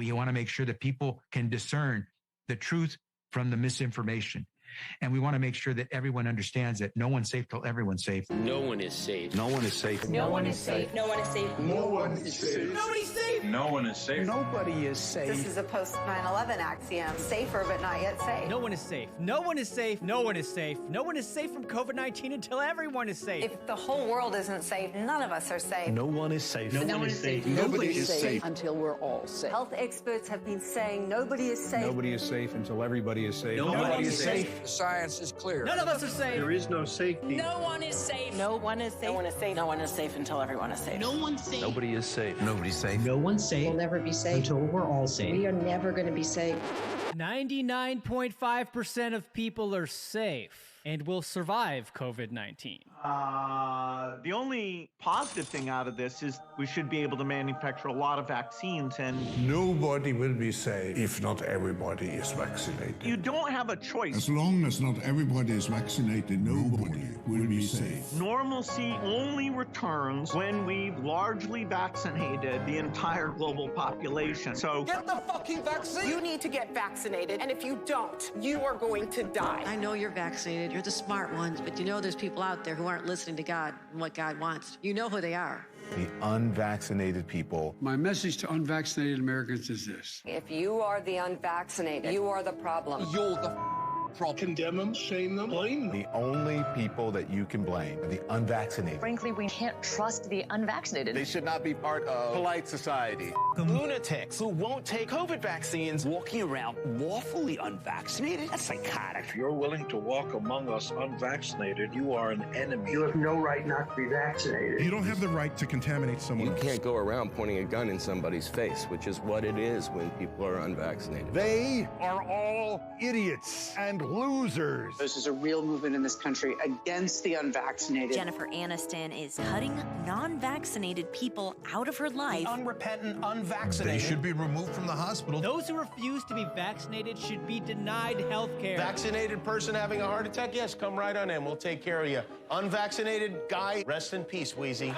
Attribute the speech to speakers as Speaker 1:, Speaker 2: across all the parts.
Speaker 1: We want to make sure that people can discern the truth from the misinformation. And we want to make sure that everyone understands that no one's safe till everyone's safe.
Speaker 2: No one is safe.
Speaker 3: No one is safe.
Speaker 4: No one is safe. No one is safe.
Speaker 5: No one is safe.
Speaker 4: Nobody's safe.
Speaker 6: No one is safe.
Speaker 5: Nobody is safe.
Speaker 7: This is a post 9/11 axiom. Safer, but not yet safe.
Speaker 8: No one is safe. No one is safe. No one is safe. No one is safe from COVID-19 until everyone is safe.
Speaker 7: If the whole world isn't safe, none of us are safe.
Speaker 3: No one is safe.
Speaker 4: No one is safe.
Speaker 5: Nobody is safe
Speaker 9: until we're all safe.
Speaker 7: Health experts have been saying nobody is safe.
Speaker 6: Nobody is safe until everybody is safe.
Speaker 4: Nobody is
Speaker 5: safe. The science is clear.
Speaker 8: None of us are safe.
Speaker 6: There is no safety.
Speaker 4: No one is safe.
Speaker 9: No one is safe.
Speaker 4: No one is safe.
Speaker 9: No one is safe until everyone is safe.
Speaker 4: No one's safe.
Speaker 3: Nobody is safe. Nobody's safe.
Speaker 10: No one's safe.
Speaker 9: We'll never be safe
Speaker 10: until we're all safe.
Speaker 9: We are never going to be safe.
Speaker 8: 99.5% of people are safe and will survive COVID-19.
Speaker 11: The only positive thing out of this is we should be able to manufacture a lot of vaccines, and
Speaker 5: Nobody will be safe if not everybody is vaccinated.
Speaker 11: you don't have a choice.
Speaker 12: As long as not everybody is vaccinated, nobody will be safe.
Speaker 11: Normalcy only returns when we've largely vaccinated the entire global population. So
Speaker 5: Get the fucking vaccine!
Speaker 4: You need to get vaccinated, and if you don't, you are going to die.
Speaker 9: I know you're vaccinated. You're the smart ones, but you know there's people out there who aren't listening to God and what God wants. You know who they are.
Speaker 3: The unvaccinated people.
Speaker 10: My message to unvaccinated Americans is this.
Speaker 7: If you are the unvaccinated, you are the problem.
Speaker 5: You're the problem. Condemn them, shame them, blame them.
Speaker 3: The only people that you can blame are the unvaccinated.
Speaker 9: Frankly, we can't trust the unvaccinated.
Speaker 3: They should not be part of polite society.
Speaker 2: Lunatics who won't take COVID vaccines walking around lawfully unvaccinated? That's psychotic.
Speaker 6: If you're willing to walk among us unvaccinated, you are an enemy.
Speaker 5: You have no right not to be vaccinated.
Speaker 12: You don't have the right to contaminate someone
Speaker 2: You
Speaker 12: else.
Speaker 2: can't go around pointing a gun in somebody's face, which is what it is when people are unvaccinated.
Speaker 3: They are all idiots and losers.
Speaker 9: This is a real movement in this country against the unvaccinated.
Speaker 4: Jennifer Aniston is cutting non-vaccinated people out of her life.
Speaker 5: Unrepentant, unvaccinated.
Speaker 3: They should be removed from the hospital.
Speaker 8: Those who refuse to be vaccinated should be denied health care.
Speaker 2: Vaccinated person having a heart attack? Yes, come right on in. We'll take care of you. Unvaccinated guy, rest in peace, Wheezy.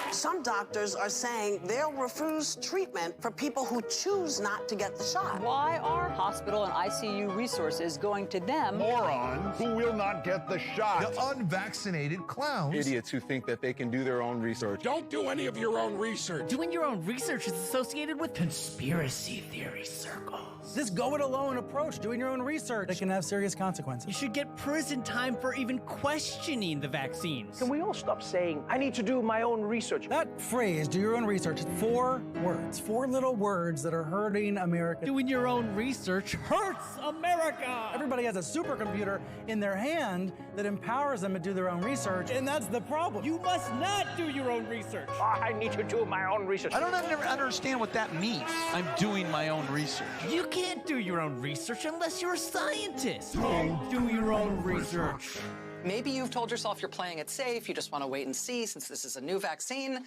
Speaker 4: Some doctors are saying they'll refuse treatment for people who choose not to get the shot.
Speaker 9: Why are hospital and ICU resources going to them?
Speaker 3: Morons who will not get the shot.
Speaker 12: The unvaccinated clowns.
Speaker 3: Idiots who think that they can do their own research.
Speaker 5: Don't do any of your own research.
Speaker 8: Doing your own research is associated with conspiracy theory circles.
Speaker 11: this go-it-alone approach, doing your own research, that can have serious consequences.
Speaker 8: You should get prison time for even questioning the vaccines.
Speaker 11: Can we all stop saying, I need to do my own research? That phrase, do your own research, 4 words, 4 little words that are hurting America.
Speaker 8: Doing your own research hurts America.
Speaker 11: Everybody has a supercomputer in their hand that empowers them to do their own research, and that's the problem.
Speaker 8: You must not do your own research.
Speaker 11: I need to do my own research.
Speaker 10: I don't understand what that means. I'm doing my own research.
Speaker 8: You can't do your own research unless you're a scientist. Do your own research.
Speaker 9: Maybe you've told yourself you're playing it safe, you just want to wait and see since this is a new vaccine.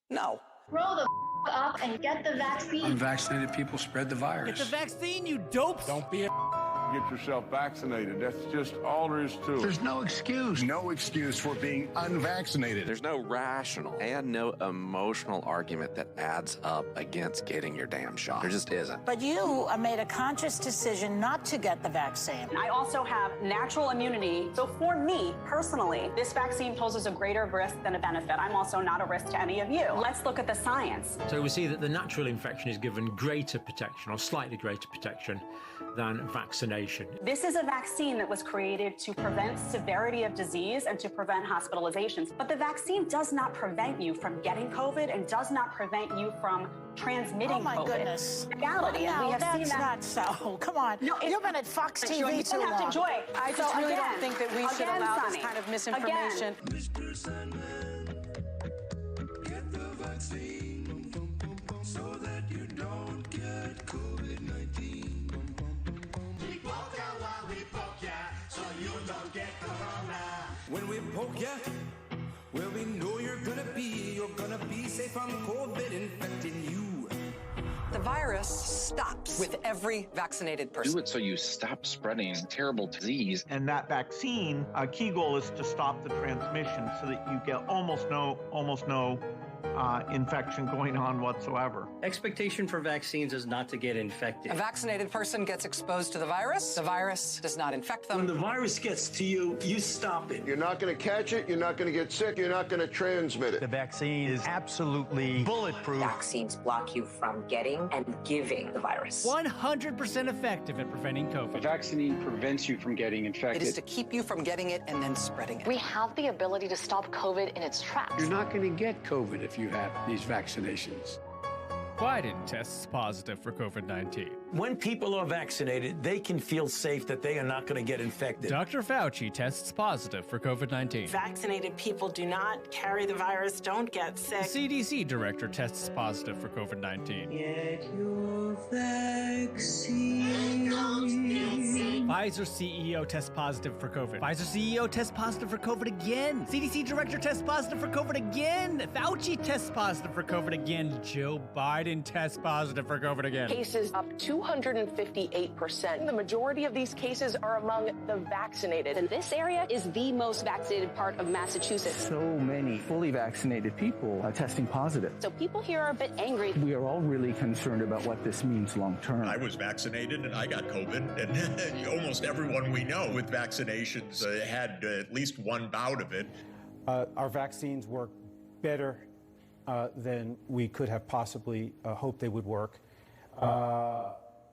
Speaker 9: No.
Speaker 13: Grow the up and get the vaccine.
Speaker 10: Unvaccinated people spread the virus.
Speaker 8: Get the vaccine, you dopes.
Speaker 6: Don't be a get yourself vaccinated. That's just all there is to it.
Speaker 10: There's no excuse.
Speaker 3: No excuse for being unvaccinated.
Speaker 2: There's no rational and no emotional argument that adds up against getting your damn shot. There just isn't.
Speaker 13: But you made a conscious decision not to get the vaccine.
Speaker 4: I also have natural immunity. So for me, personally, this vaccine poses a greater risk than a benefit. I'm also not a risk to any of you. Let's look at the science.
Speaker 10: So we see that the natural infection is given greater protection or slightly greater protection than vaccination.
Speaker 4: This is a vaccine that was created to prevent severity of disease and to prevent hospitalizations. But the vaccine does not prevent you from getting COVID and does not prevent you from transmitting COVID.
Speaker 13: Oh my goodness.
Speaker 4: Reality, and we have
Speaker 13: that's
Speaker 4: seen that.
Speaker 13: not so. Come on. No, you've been at Fox TV
Speaker 4: you
Speaker 13: too
Speaker 4: don't have
Speaker 13: long.
Speaker 4: to joy.
Speaker 9: I just really don't think that we should allow this kind of misinformation.
Speaker 5: Mr. Sandman, get the vaccine so that you don't get COVID-19. We poke ya while we poke ya, so you don't get corona. When we poke ya, well, we know you're gonna be safe from COVID infecting you.
Speaker 9: The virus stops with every vaccinated person.
Speaker 2: Do it so you stop spreading terrible disease.
Speaker 11: And that vaccine, a key goal is to stop the transmission so that you get almost no
Speaker 14: infection going on whatsoever.
Speaker 15: Expectation for vaccines is not to get infected.
Speaker 16: A vaccinated person gets exposed to the virus does not infect them.
Speaker 17: When the virus gets to you, you stop it.
Speaker 3: You're not going to catch it, you're not going to get sick, you're not going to transmit it.
Speaker 18: The vaccine is absolutely bulletproof.
Speaker 19: Vaccines block you from getting and giving the virus.
Speaker 8: 100% effective at preventing COVID.
Speaker 20: A vaccine prevents you from getting infected.
Speaker 16: It is to keep you from getting it and then spreading it.
Speaker 21: We have the ability to stop COVID in its tracks.
Speaker 20: You're not going to get COVID if you have these vaccinations.
Speaker 22: Biden tests positive for COVID-19.
Speaker 17: When people are vaccinated, they can feel safe that they are not going to get infected.
Speaker 22: Dr. Fauci tests positive for COVID-19.
Speaker 23: Vaccinated people do not carry the virus, don't get sick.
Speaker 22: The CDC director tests positive for COVID-19.
Speaker 5: Get your vaccine.
Speaker 8: Pfizer CEO tests positive for COVID. Pfizer CEO tests positive for COVID again. CDC director tests positive for COVID again. Fauci tests positive for COVID again. Joe Biden tests positive for COVID again.
Speaker 24: Cases up 258%. The majority of these cases are among the vaccinated.
Speaker 25: And this area is the most vaccinated part of Massachusetts.
Speaker 26: So many fully vaccinated people are testing positive.
Speaker 25: So people here are a bit angry.
Speaker 26: We are all really concerned about what this means long term.
Speaker 27: I was vaccinated and I got COVID, and almost everyone we know with vaccinations had at least one bout of it.
Speaker 28: Our vaccines work better than we could have possibly hoped they would work.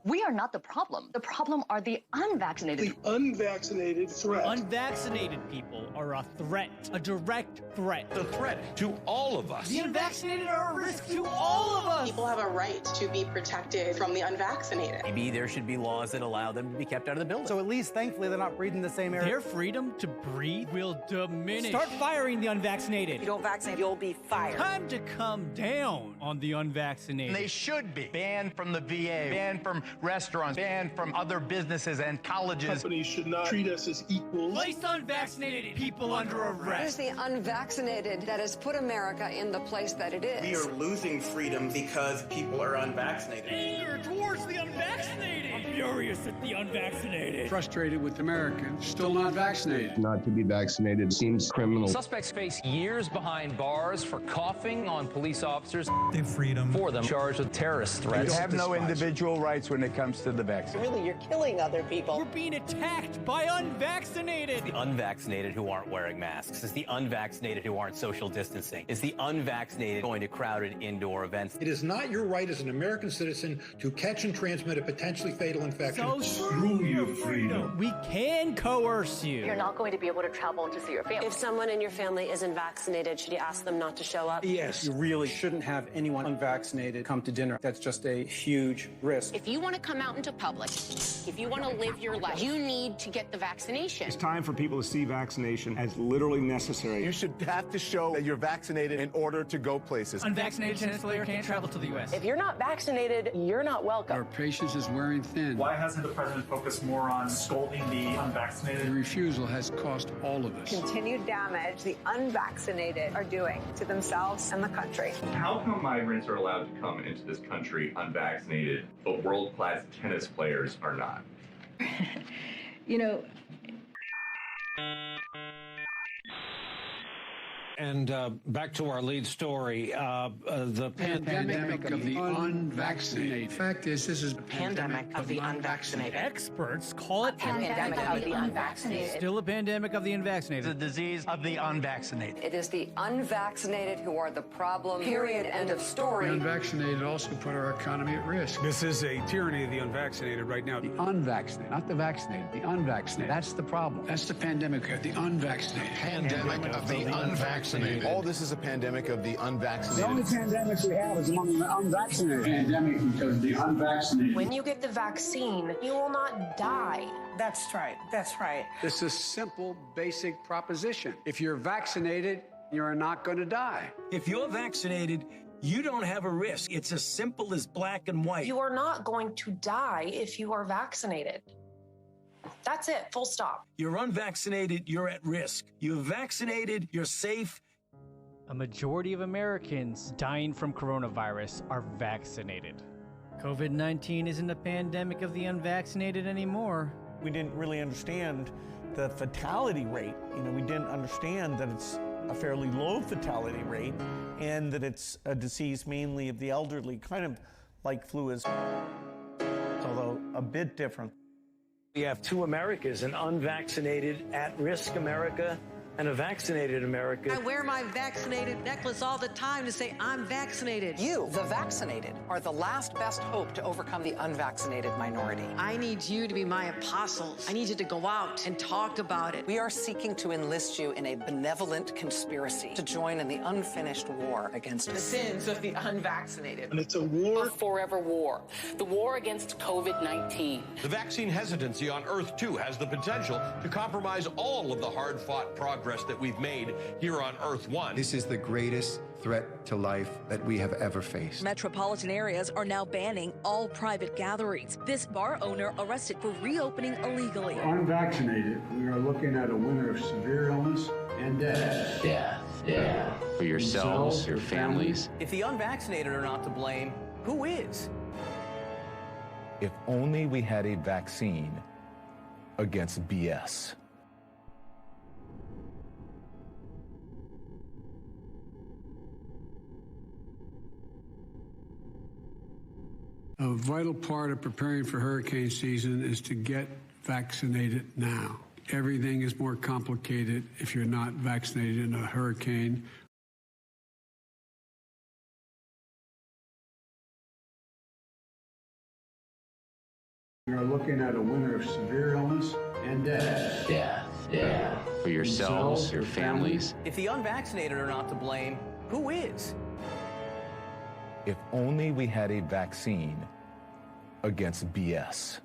Speaker 21: We are not the problem. The problem are the unvaccinated.
Speaker 17: The unvaccinated threat.
Speaker 8: Unvaccinated people are a threat, a direct threat.
Speaker 27: The threat to all of us.
Speaker 8: The unvaccinated are a risk to all of us.
Speaker 24: People have a right to be protected from the unvaccinated.
Speaker 29: Maybe there should be laws that allow them to be kept out of the building.
Speaker 11: So at least, thankfully, they're not breathing the same air.
Speaker 8: Their freedom to breathe will diminish. Start firing the unvaccinated.
Speaker 7: If you don't vaccinate, you'll be fired.
Speaker 8: Time to come down on the unvaccinated.
Speaker 18: They should be banned from the VA, banned from restaurants, banned from other businesses and colleges.
Speaker 17: Companies should not treat us as equals.
Speaker 8: Place unvaccinated people under arrest.
Speaker 7: It is the unvaccinated that has put America in the place that it is.
Speaker 30: We are losing freedom because people are unvaccinated.
Speaker 8: Anger towards the unvaccinated. I'm furious at the unvaccinated.
Speaker 20: Frustrated with Americans still not vaccinated.
Speaker 31: Not to be vaccinated seems criminal.
Speaker 32: Suspects face years behind bars for coughing on police officers.
Speaker 11: Their freedom.
Speaker 32: For them charged with terrorist threats.
Speaker 31: You have no individual rights when it comes to the vaccine.
Speaker 7: Really, you're killing other people.
Speaker 8: We're being attacked by unvaccinated.
Speaker 29: The unvaccinated who aren't wearing masks. It's the unvaccinated who aren't social distancing. It's the unvaccinated going to crowded indoor events.
Speaker 33: It is not your right as an American citizen to catch and transmit a potentially fatal infection.
Speaker 8: So screw your freedom. We can coerce you.
Speaker 21: You're not going to be able to travel to see your family.
Speaker 25: If someone in your family isn't vaccinated, should you ask them not to show up?
Speaker 28: Yes. You really shouldn't have anyone unvaccinated come to dinner. That's just a huge risk.
Speaker 25: If you want to come out into public, if you want to live your life, you need to get the vaccination.
Speaker 34: It's time for people to see vaccination as literally necessary.
Speaker 3: You should have to show that you're vaccinated in order to go places.
Speaker 8: Unvaccinated tennis player can't travel to the U.S.
Speaker 24: If you're not vaccinated, you're not welcome.
Speaker 20: Our patience is wearing thin.
Speaker 35: Why hasn't the president focused more on scolding the unvaccinated?
Speaker 20: The refusal has cost all of us.
Speaker 7: Continued damage the unvaccinated are doing to themselves and the country.
Speaker 36: How come migrants are allowed to come into this country unvaccinated, but world-class tennis players are not?
Speaker 21: You know,
Speaker 37: And back to our lead story, the
Speaker 20: pandemic of the unvaccinated. Fact is, this is a
Speaker 21: pandemic of the unvaccinated.
Speaker 8: Experts call it
Speaker 21: pandemic of the unvaccinated.
Speaker 8: Still a pandemic of the unvaccinated.
Speaker 18: The disease of the unvaccinated.
Speaker 7: It is the unvaccinated who are the problem. Period. End of story.
Speaker 20: The unvaccinated also put our economy at risk.
Speaker 34: This is a tyranny of the unvaccinated right now.
Speaker 20: The unvaccinated, not the vaccinated, the unvaccinated. That's the problem. That's the pandemic of the unvaccinated.
Speaker 31: Pandemic of the unvaccinated.
Speaker 3: All this is a pandemic of the unvaccinated.
Speaker 20: The only pandemic we have is among the unvaccinated. Pandemic because of the unvaccinated.
Speaker 24: When you get the vaccine, you will not die.
Speaker 23: That's right. That's right.
Speaker 20: This is a simple, basic proposition. If you're vaccinated, you're not going to die.
Speaker 17: If you're vaccinated, you don't have a risk. It's as simple as black and white.
Speaker 24: You are not going to die if you are vaccinated. That's it, full stop.
Speaker 17: You're unvaccinated, you're at risk. You're vaccinated, you're safe.
Speaker 8: A majority of Americans dying from coronavirus are vaccinated. COVID-19 isn't a pandemic of the unvaccinated anymore.
Speaker 14: We didn't really understand the fatality rate. We didn't understand that it's
Speaker 1: a fairly low fatality rate, and that it's a disease mainly of the elderly, kind of like flu is, although a bit different.
Speaker 17: We have two Americas, an unvaccinated, at-risk America and a vaccinated America.
Speaker 2: I wear my vaccinated necklace all the time to say I'm vaccinated.
Speaker 4: You, the vaccinated, are the last best hope to overcome the unvaccinated minority.
Speaker 2: I need you to be my apostles. I need you to go out and talk about it.
Speaker 4: We are seeking to enlist you in a benevolent conspiracy to join in the unfinished war against
Speaker 24: the sins of the unvaccinated.
Speaker 5: And it's a war.
Speaker 25: A forever war. The war against COVID-19.
Speaker 6: The vaccine hesitancy on Earth, too, has the potential to compromise all of the hard-fought progress that we've made here on Earth 1.
Speaker 9: This is the greatest threat to life that we have ever faced.
Speaker 10: Metropolitan areas are now banning all private gatherings. This bar owner arrested for reopening illegally.
Speaker 33: Unvaccinated, we are looking at a winter of severe illness and death.
Speaker 12: Yeah. For yourselves, your families.
Speaker 29: If the unvaccinated are not to blame, who is?
Speaker 13: If only we had a vaccine against BS.
Speaker 20: A vital part of preparing for hurricane season is to get vaccinated now. Everything is more complicated if you're not vaccinated in a hurricane. We are looking at a winter of severe illness and death.
Speaker 12: Yeah. For yourselves, your families.
Speaker 29: If the unvaccinated are not to blame, who is?
Speaker 13: If only we had a vaccine against BS.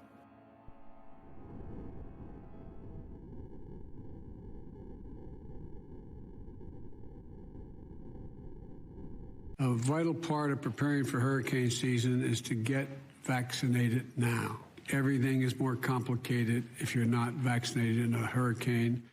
Speaker 20: A vital part of preparing for hurricane season is to get vaccinated now. Everything is more complicated if you're not vaccinated in a hurricane.